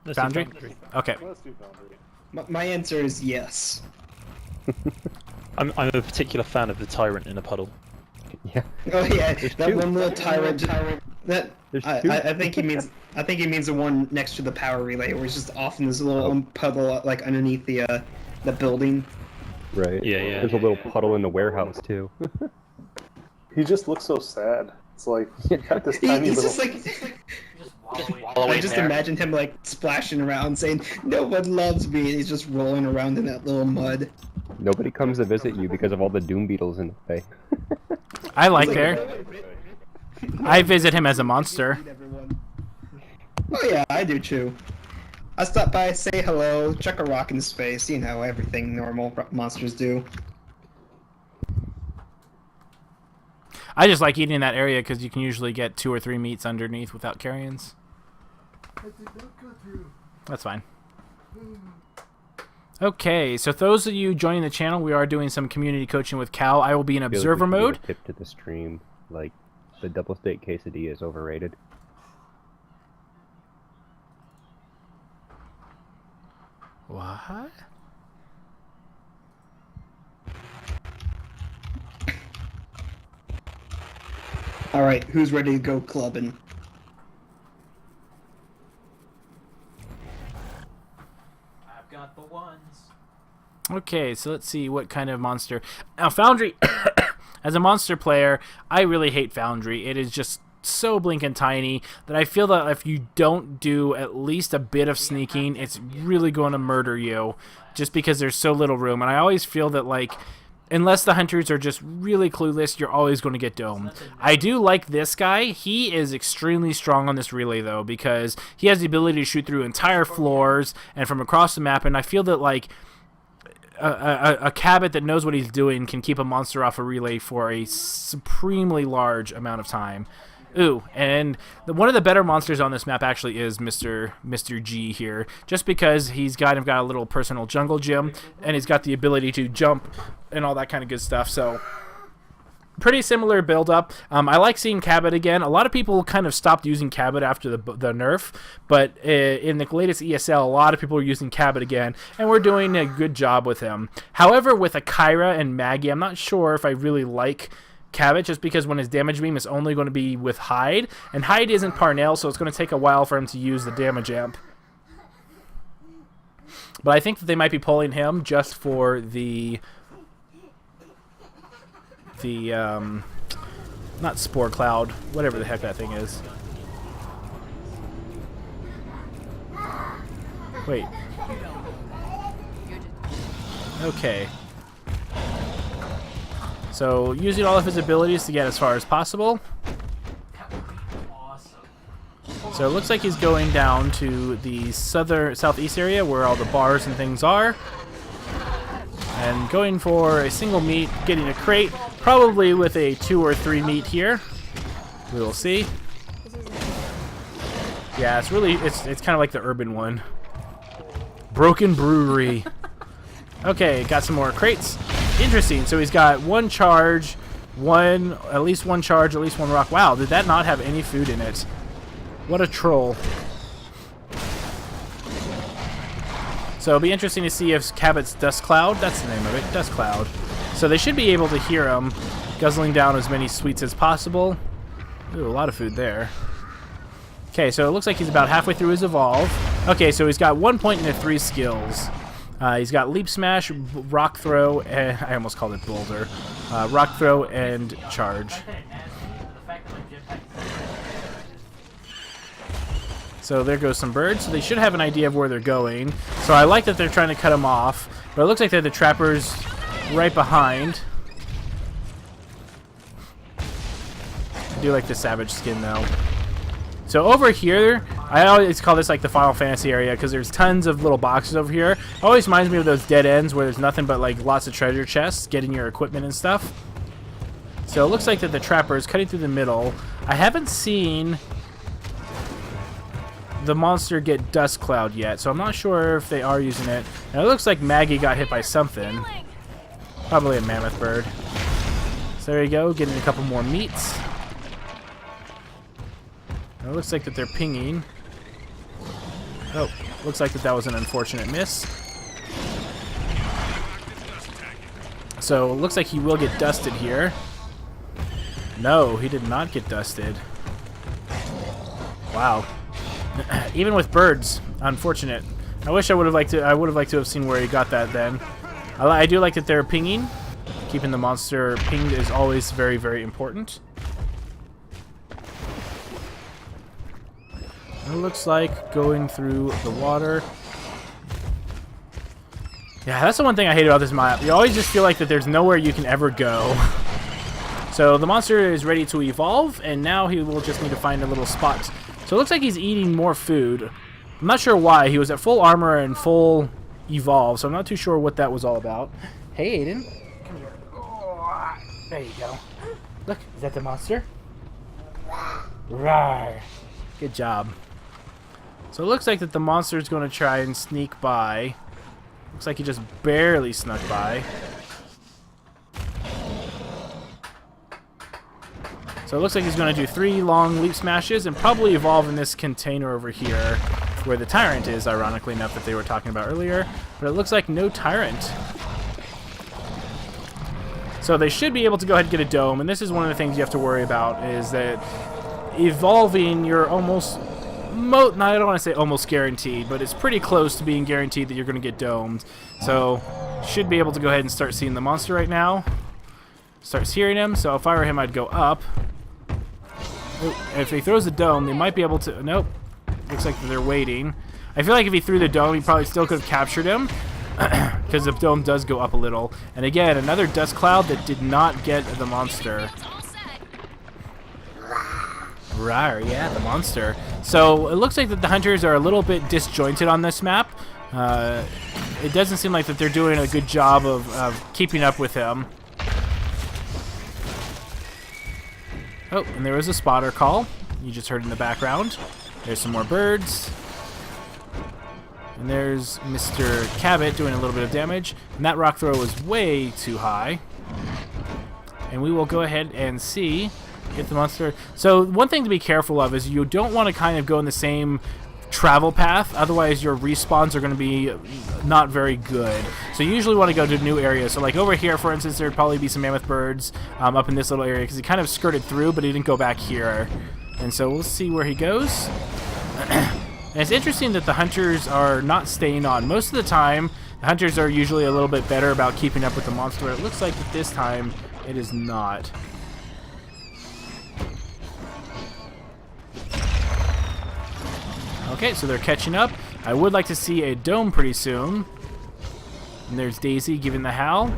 Let's do Foundry? Okay. Let's do Foundry. My answer is yes. I'm a particular fan of the tyrant in a puddle. Yeah. Oh yeah, There's that two. one little tyrant. That There's two. I think he means. I think he means the one next to the power relay, where he's just off in this little puddle, like underneath the building. Right. Yeah, yeah. There's a little puddle in the warehouse too. He just looks so sad. It's like he got this tiny He's little. just like. I just imagined him like splashing around, saying, "No one loves me." And he's just rolling around in that little mud. Nobody comes to visit you because of all the doom beetles in the bay. I like there. I visit him as a monster. Oh yeah, I do too. I stop by, say hello, chuck a rock in space, you know, everything normal monsters do. I just like eating in that area because you can usually get 2 or 3 meats underneath without carrions. That's fine. Okay, so those of you joining the channel, we are doing some community coaching with Cal. I will be in I feel like observer we should give mode. a tip to the stream, like the double steak quesadilla is overrated. What? Alright, who's ready to go clubbing? I've got the ones. Okay, so let's see what kind of monster. Now, Foundry, as a monster player, I really hate Foundry. It is just so blinking tiny that I feel that if you don't do at least a bit of sneaking, it's really going to murder you just because there's so little room. And I always feel that, like, unless the hunters are just really clueless, you're always going to get domed. I do like this guy. He is extremely strong on this relay, though, because he has the ability to shoot through entire floors and from across the map, and I feel that, like, a cabot that knows what he's doing can keep a monster off a relay for a supremely large amount of time. Ooh, and one of the better monsters on this map actually is Mr. G here, just because he's got a little personal jungle gym, and he's got the ability to jump and all that kind of good stuff. So pretty similar build up. I like seeing Cabot again. A lot of people kind of stopped using Cabot after the nerf, but in the latest ESL, a lot of people are using Cabot again, and we're doing a good job with him. However, with Akira and Maggie, I'm not sure if I really like Cabot, just because when his damage beam is only going to be with Hyde, and Hyde isn't Parnell, so it's going to take a while for him to use the damage amp. But I think that they might be pulling him just for the not Spore Cloud, whatever the heck that thing is. Wait. Okay. So, using all of his abilities to get as far as possible. So it looks like he's going down to the southeast area where all the bars and things are. And going for a single meat, getting a crate, probably with a 2 or 3 meat here. We will see. Yeah, it's really, it's kind of like the urban one. Broken Brewery. Okay, got some more crates. Interesting. So he's got 1 charge, at least one charge, at least 1 rock. Wow, did that not have any food in it? What a troll. So it'll be interesting to see if Cabot's Dust Cloud, that's the name of it, Dust Cloud. So they should be able to hear him guzzling down as many sweets as possible. Ooh, a lot of food there. Okay, so it looks like he's about halfway through his evolve. Okay, so he's got 1 point into 3 skills. He's got Leap Smash, Rock Throw, and I almost called it Boulder. Rock Throw and Charge. So there goes some birds. So they should have an idea of where they're going. So I like that they're trying to cut them off. But it looks like they're the trappers right behind. I do like the Savage skin, though. So over here, I always call this like the Final Fantasy area because there's tons of little boxes over here. It always reminds me of those dead ends where there's nothing but like lots of treasure chests, getting your equipment and stuff. So it looks like that the trapper is cutting through the middle. I haven't seen the monster get Dust Cloud yet, so I'm not sure if they are using it. And it looks like Maggie got hit by something. Probably a mammoth bird. So there you go, getting a couple more meats. And it looks like that they're pinging. Oh, Looks like that was an unfortunate miss. So it looks like he will get dusted here. No, he did not get dusted. Wow. Even with birds, unfortunate. I wish I would have liked to. I would have liked to have seen where he got that. Then, I do like that they're pinging. Keeping the monster pinged is always very, very important. It looks like going through the water. Yeah, that's the one thing I hate about this map. You always just feel like that there's nowhere you can ever go. So the monster is ready to evolve, and now he will just need to find a little spot. So it looks like he's eating more food. I'm not sure why. He was at full armor and full evolve, so I'm not too sure what that was all about. Hey, Aiden. Come here. Oh, there you go. Look, is that the monster? Rawr. Good job. So it looks like that the monster is going to try and sneak by. Looks like he just barely snuck by. So it looks like he's going to do 3 long leap smashes and probably evolve in this container over here where the tyrant is, ironically enough, that they were talking about earlier. But it looks like no tyrant. So they should be able to go ahead and get a dome, and this is one of the things you have to worry about, is that evolving, you're almost... I don't want to say almost guaranteed, but it's pretty close to being guaranteed that you're going to get domed. So, should be able to go ahead and start seeing the monster right now. Starts hearing him, so if I were him, I'd go up. Oh, if he throws the dome, they might be able to... Nope. Looks like they're waiting. I feel like if he threw the dome, he probably still could have captured him. Because the dome does go up a little. And again, another dust cloud that did not get the monster. Rawr, yeah, the monster. So it looks like that the hunters are a little bit disjointed on this map. It doesn't seem like that they're doing a good job of keeping up with him. Oh, and there was a spotter call. You just heard in the background. There's some more birds. And there's Mr. Cabot doing a little bit of damage. And that rock throw was way too high. And we will go ahead and see... Get the monster. So one thing to be careful of is you don't want to kind of go in the same travel path, otherwise your respawns are going to be not very good. So you usually want to go to new areas. So like over here, for instance, there'd probably be some mammoth birds up in this little area because he kind of skirted through, but he didn't go back here. And so we'll see where he goes. And it's interesting that the hunters are not staying on. Most of the time, the hunters are usually a little bit better about keeping up with the monster. It looks like that this time it is not. Okay, so they're catching up. I would like to see a dome pretty soon. And there's Daisy giving the howl.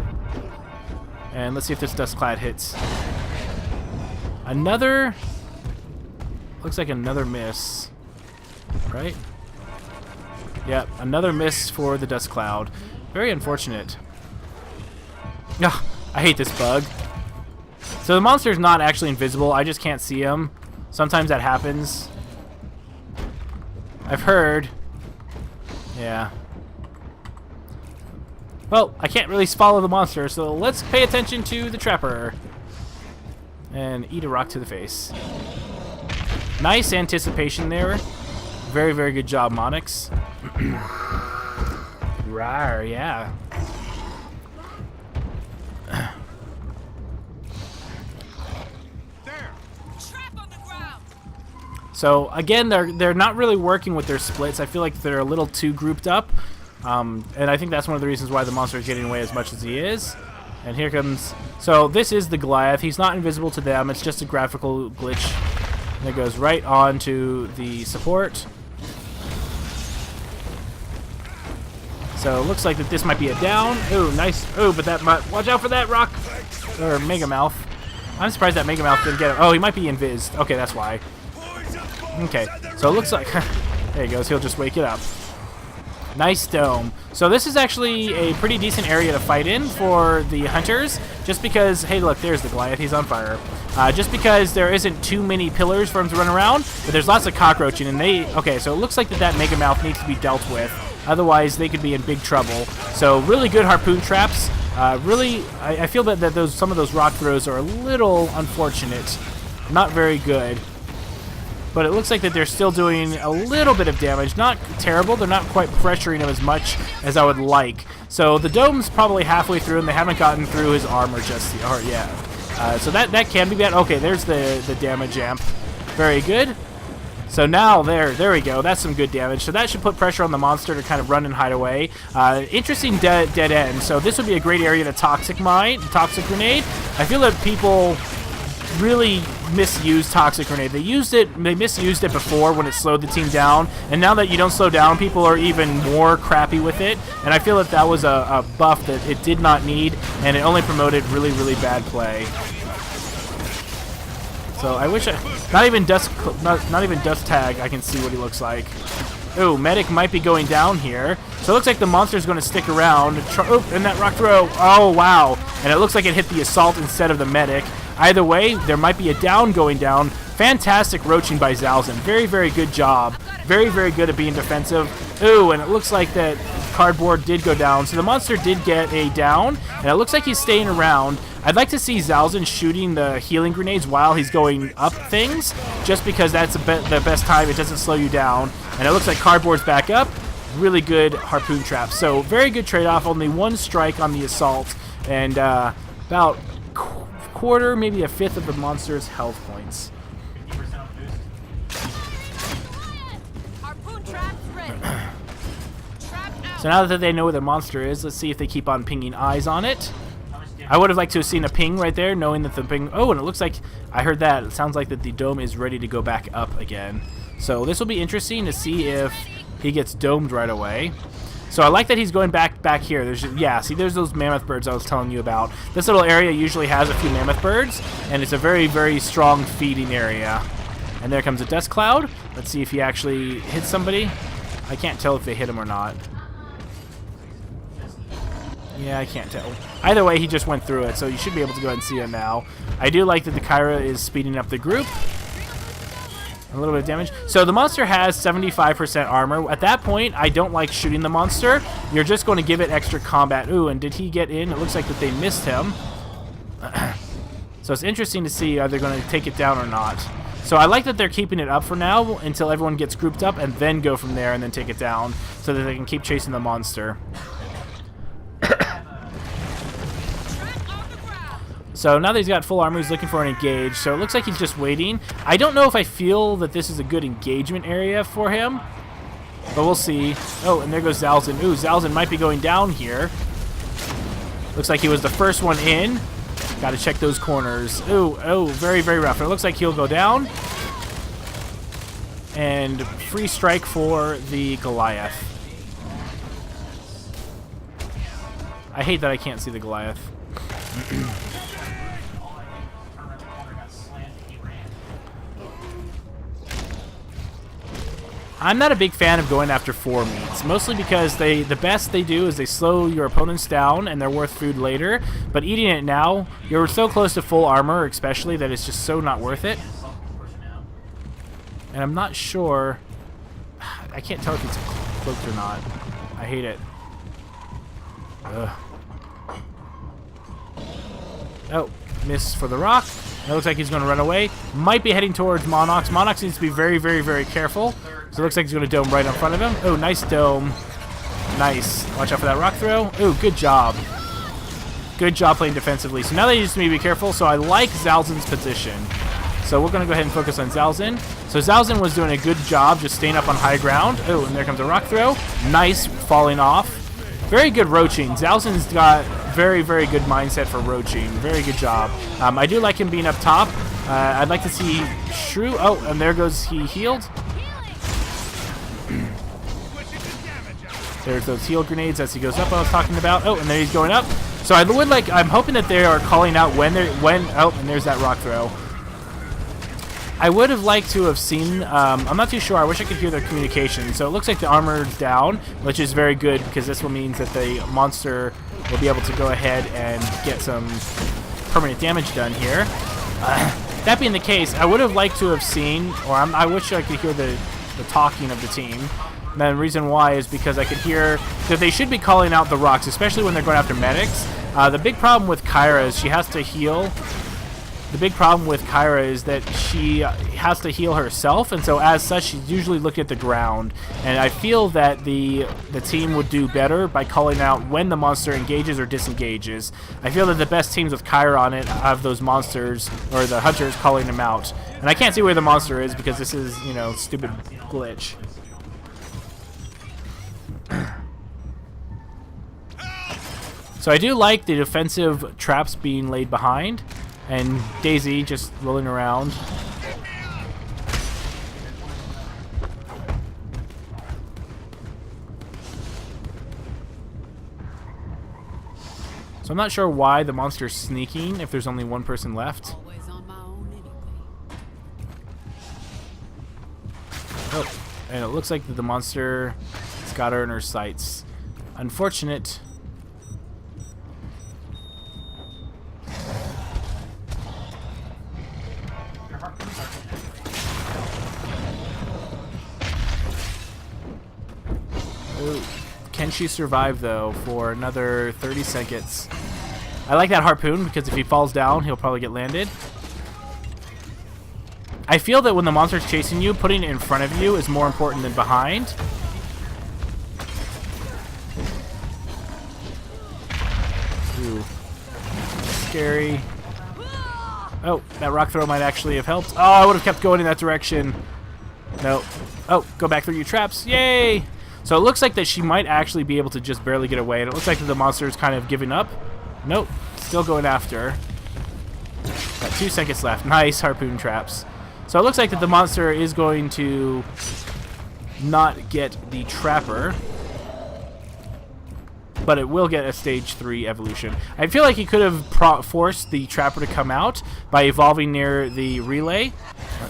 And let's see if this dust cloud hits. Another... Looks like another miss. Right? Yep, another miss for the dust cloud. Very unfortunate. Ugh, I hate this bug. So the monster's not actually invisible. I just can't see him. Sometimes that happens. I've heard. Yeah. Well, I can't really follow the monster, so let's pay attention to the trapper. And eat a rock to the face. Nice anticipation there. Very, very good job, Monix. Rawr, yeah. So again, they're not really working with their splits. I feel like they're a little too grouped up, and I think that's one of the reasons why the monster is getting away as much as he is. And here comes. So this is the Goliath. He's not invisible to them. It's just a graphical glitch. And it goes right on to the support. So it looks like that this might be a down. Ooh, nice. Ooh, but that might. Watch out for that rock or Mega Mouth. I'm surprised that Mega Mouth didn't get him. Oh, he might be invised. Okay, that's why. Okay, so it looks like... there he goes, he'll just wake it up. Nice dome. So this is actually a pretty decent area to fight in for the hunters, just because... Hey, look, there's the Goliath, he's on fire. Just because there isn't too many pillars for him to run around, but there's lots of cockroaching, and they... Okay, so it looks like that Mega Mouth needs to be dealt with, otherwise they could be in big trouble. So really good harpoon traps. Really, I feel that some of those rock throws are a little unfortunate. Not very good. but it looks like that they're still doing a little bit of damage. Not terrible. They're not quite pressuring him as much as I would like. So the dome's probably halfway through, and they haven't gotten through his armor just yet. So that can be bad. Okay, there's the damage amp. Very good. So now there we go. That's some good damage. So that should put pressure on the monster to kind of run and hide away. Interesting dead end. So this would be a great area to toxic grenade. I feel that people really misuse toxic grenade. They misused it before when it slowed the team down, and now that you don't slow down, people are even more crappy with it. And I feel that was a buff that it did not need, and it only promoted really, really bad play. So I wish not even dust tag. I can see what he looks like. Oh, medic might be going down here. So it looks like the monster's going to stick around. And that rock throw. Oh wow! And it looks like it hit the assault instead of the medic. Either way, there might be a down going down. Fantastic roaching by Zalzin. Very, very good job. Very, very good at being defensive. Ooh, and it looks like that cardboard did go down. So the monster did get a down, and it looks like he's staying around. I'd like to see Zalzin shooting the healing grenades while he's going up things, just because that's the best time. It doesn't slow you down. And it looks like cardboard's back up. Really good harpoon trap. So very good trade-off. Only one strike on the assault, and about quarter, maybe a fifth of the monster's health points. 50% boost. So now that they know where the monster is, let's see if they keep on pinging eyes on it. I would have liked to have seen a ping right there, knowing that the ping... Oh, and it looks like... I heard that. It sounds like that the dome is ready to go back up again. So this will be interesting to see if he gets domed right away. So I like that he's going back here. There's there's those mammoth birds I was telling you about. This little area usually has a few mammoth birds, and it's a very, very strong feeding area. And there comes a dust cloud. Let's see if he actually hits somebody. I can't tell if they hit him or not. Yeah, I can't tell. Either way, he just went through it, so you should be able to go ahead and see it now. I do like that the Kyra is speeding up the group. A little bit of damage. So the monster has 75% armor. At that point, I don't like shooting the monster. You're just going to give it extra combat. Ooh, and did he get in? It looks like that they missed him. So it's interesting to see are they going to take it down or not. So I like that they're keeping it up for now until everyone gets grouped up, and then go from there and then take it down so that they can keep chasing the monster. So now that he's got full armor, he's looking for an engage. So it looks like he's just waiting. I don't know if I feel that this is a good engagement area for him, but we'll see. Oh, and there goes Zalzin. Ooh, Zalzin might be going down here. Looks like he was the first one in. Got to check those corners. Ooh, oh, very, very rough. It looks like he'll go down. And free strike for the Goliath. I hate that I can't see the Goliath. I'm not a big fan of going after 4 meats, mostly because the best they do is they slow your opponents down and they're worth food later, but eating it now, you're so close to full armor especially that it's just so not worth it. And I'm not sure, I can't tell if it's cloaked or not. I hate it. Ugh. Oh, miss for the rock. It looks like he's going to run away. Might be heading towards Monox. Monox needs to be very, very, very careful. So it looks like he's going to dome right in front of him. Oh, nice dome. Nice. Watch out for that rock throw. Oh, good job. Good job playing defensively. So now they just need to be careful. So I like Zalzin's position. So we're going to go ahead and focus on Zalzin. So Zalzin was doing a good job just staying up on high ground. Oh, and there comes a rock throw. Nice falling off. Very good roaching. Zalzin's got very, very good mindset for roaching. Very good job. I do like him being up top. I'd like to see Shrew. Oh, and there goes he healed. There's those heal grenades as he goes up I was talking about. Oh, and there he's going up. So I would like, I'm hoping that they are calling out oh, and there's that rock throw. I would have liked to have seen, I'm not too sure, I wish I could hear their communication. So it looks like the armor's down, which is very good because this will mean that the monster will be able to go ahead and get some permanent damage done here. That being the case, I would have liked to have seen, or I wish I could hear the talking of the team. And the reason why is because I could hear that they should be calling out the rocks, especially when they're going after medics. The big problem with Kyra is she has to heal. the big problem with Kyra is that she has to heal herself, and so as such, she's usually looking at the ground. And I feel that the team would do better by calling out when the monster engages or disengages. I feel that the best teams with Kyra on it have those monsters, or the hunters calling them out. And I can't see where the monster is because this is, you know, stupid glitch. So I do like the defensive traps being laid behind, and Daisy just rolling around. So I'm not sure why the monster's sneaking if there's only one person left. Oh, and it looks like the monster has got her in her sights. Unfortunate. Can she survive, though, for another 30 seconds? I like that harpoon, because if he falls down, he'll probably get landed. I feel that when the monster's chasing you, putting it in front of you is more important than behind. Ooh. Scary. Oh, that rock throw might actually have helped. Oh, I would have kept going in that direction. No. Oh, go back through your traps. Yay! So it looks like that she might actually be able to just barely get away, and it looks like that the monster is kind of giving up. Nope, still going after. Got 2 seconds left. Nice harpoon traps. So it looks like that the monster is going to not get the trapper, but it will get a stage 3 evolution. I feel like he could have forced the trapper to come out by evolving near the relay,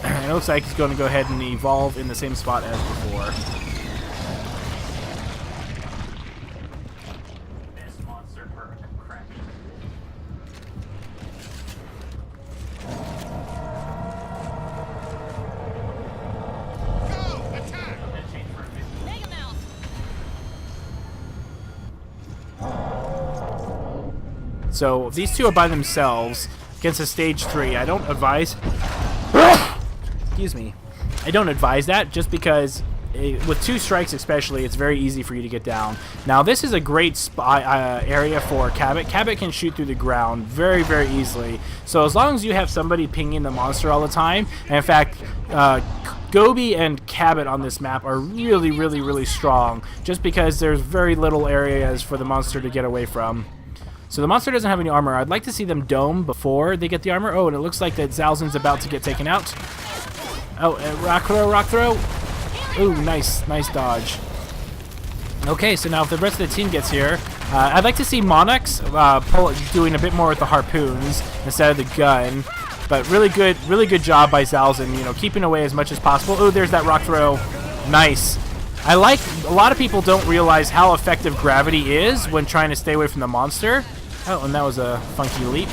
and it looks like he's going to go ahead and evolve in the same spot as before. So these two are by themselves against a stage 3. I don't advise. Excuse me. I don't advise that just because with 2 strikes especially, it's very easy for you to get down. Now this is a great area for Cabot. Cabot can shoot through the ground very, very easily. So as long as you have somebody pinging the monster all the time, and in fact, Gobi and Cabot on this map are really, really, really strong just because there's very little areas for the monster to get away from. So the monster doesn't have any armor. I'd like to see them dome before they get the armor. Oh, and it looks like that Zalzin's about to get taken out. Oh, rock throw, rock throw. Ooh, nice, nice dodge. Okay, so now if the rest of the team gets here, I'd like to see Monix doing a bit more with the harpoons instead of the gun. But really good job by Zalzin, you know, keeping away as much as possible. Oh, there's that rock throw. Nice. I like, a lot of people don't realize how effective gravity is when trying to stay away from the monster. Oh, and that was a funky leap.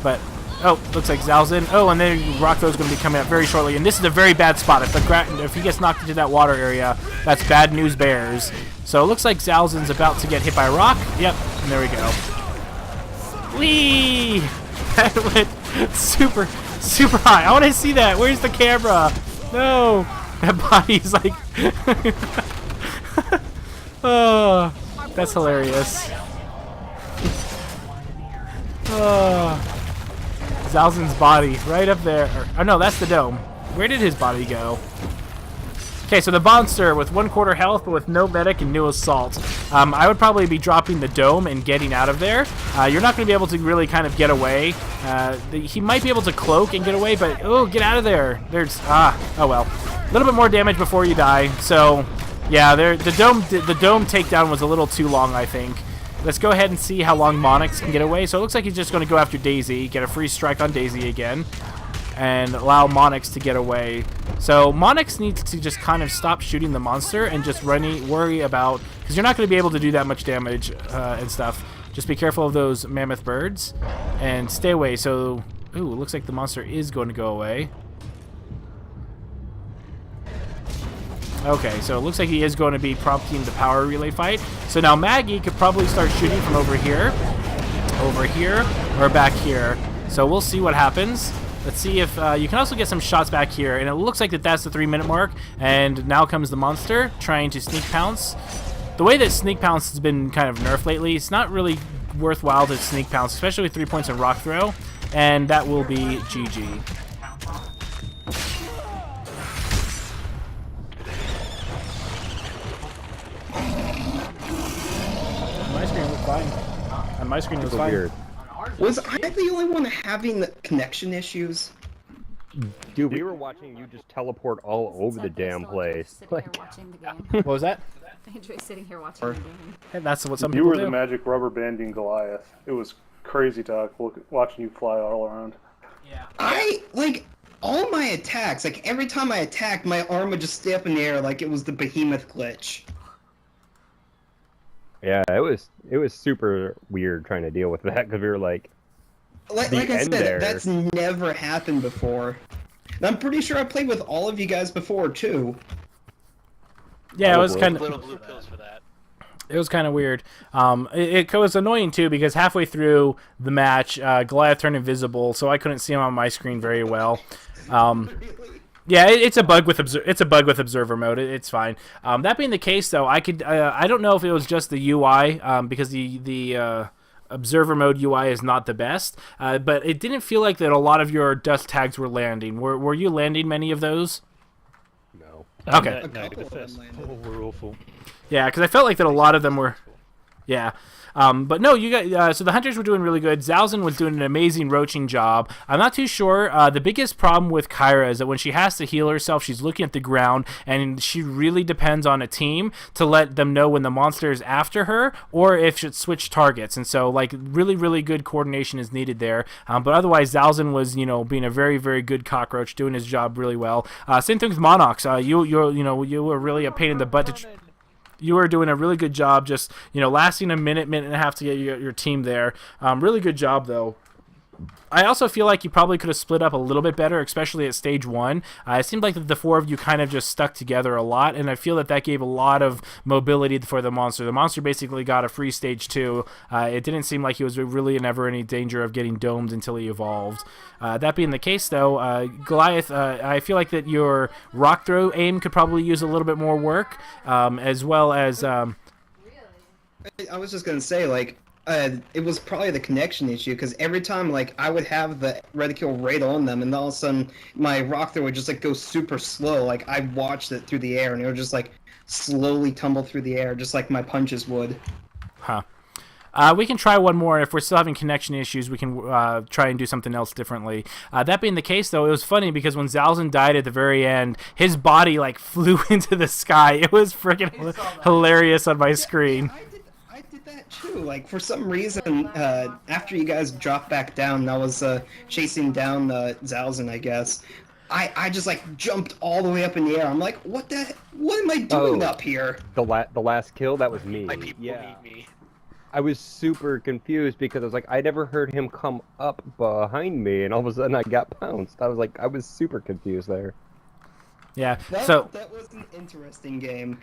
But, oh, looks like Zalzin. Oh, and then rock throw is going to be coming up very shortly. And this is a very bad spot. If he gets knocked into that water area, that's bad news bears. So it looks like Zalzin's about to get hit by a rock. Yep, and there we go. Whee! That went super, super high. I want to see that. Where's the camera? No. That body's like... Oh, that's hilarious. Oh, Zalzin's body right up there. Oh no, that's the dome. Where did his body go? Okay, so the monster with 1/4 health, but with no medic and no assault. I would probably be dropping the dome and getting out of there. You're not going to be able to really kind of get away. He might be able to cloak and get away, but oh, get out of there. There's oh well, a little bit more damage before you die. So yeah, the dome takedown was a little too long, I think. Let's go ahead and see how long Monix can get away. So it looks like he's just going to go after Daisy, get a free strike on Daisy again, and allow Monix to get away. So Monix needs to just kind of stop shooting the monster and just worry about, because you're not going to be able to do that much damage and stuff. Just be careful of those mammoth birds and stay away. So, ooh, it looks like the monster is going to go away. Okay, so it looks like he is going to be prompting the power relay fight. So now Maggie could probably start shooting from over here, or back here. So we'll see what happens. Let's see if you can also get some shots back here, and it looks like that's the 3-minute mark. And now comes the monster trying to sneak pounce. The way that sneak pounce has been kind of nerfed lately, it's not really worthwhile to sneak pounce, especially with 3 points in rock throw, and that will be GG. My screen looks fine. On my screen looks fine. Weird. Was I the only one having the connection issues? Dude, we were watching you just teleport all over the damn place. Sitting Like, here watching the game. What was that? I enjoy sitting here watching the game. Hey, that's what some You people were do. the magic rubber banding Goliath. It was crazy talk watching you fly all around. I, like, all my attacks, like, every time I attacked, my arm would just stay up in the air like it was the behemoth glitch. yeah, it was super weird trying to deal with that because we were like, Like I end said, there. that's never happened before. And I'm pretty sure I played with all of you guys before, too. Yeah, it was kind of. Little blue pills for that. It was kind of weird. It was annoying too because halfway through the match, Goliath turned invisible, so I couldn't see him on my screen very well. Yeah, it's a bug with observer mode. It's fine. That being the case, though, I don't know if it was just the UI because the observer mode UI is not the best, but it didn't feel like that a lot of your dust tags were landing. Were you landing many of those? no. Okay. No, the couple of first them four were awful. Yeah, because I felt like that a lot of them were. Yeah. But no, you got so the hunters were doing really good. Zalzin was doing an amazing roaching job. I'm not too sure. The biggest problem with Kyra is that when she has to heal herself, she's looking at the ground, and she really depends on a team to let them know when the monster is after her or if should switch targets. And so, like, really, really good coordination is needed there. But otherwise, Zalzin was, being a very, very good cockroach, doing his job really well. Same thing with Monox. You were really a pain in the butt to. You were doing a really good job, just lasting a minute and a half to get your team there. Really good job, though. I also feel like you probably could have split up a little bit better, especially at stage 1. It seemed like the 4 of you kind of just stuck together a lot, and I feel that gave a lot of mobility for the monster. The monster basically got a free stage 2. It didn't seem like he was really never any danger of getting domed until he evolved. That being the case, though, Goliath, I feel like that your rock throw aim could probably use a little bit more work, as well as... I was just gonna say, like, it was probably the connection issue, because every time, like, I would have the reticule right on them, and all of a sudden, my rock throw would just, like, go super slow. Like, I watched it through the air, and it would just, like, slowly tumble through the air, just like my punches would. Huh. We can try one more. If we're still having connection issues, we can try and do something else differently. That being the case, though, it was funny because when Zalzin died at the very end, his body, like, flew into the sky. It was freaking hilarious on my screen. I did that too. Like, for some reason, after you guys dropped back down, and I was chasing down Zalzin, I guess. I just, like, jumped all the way up in the air. I'm like, what am I doing up here? The last kill, that was me. My people yeah. need me. I was super confused because I was like, I never heard him come up behind me, and all of a sudden I got pounced. I was super confused there. Yeah. That So was an interesting game.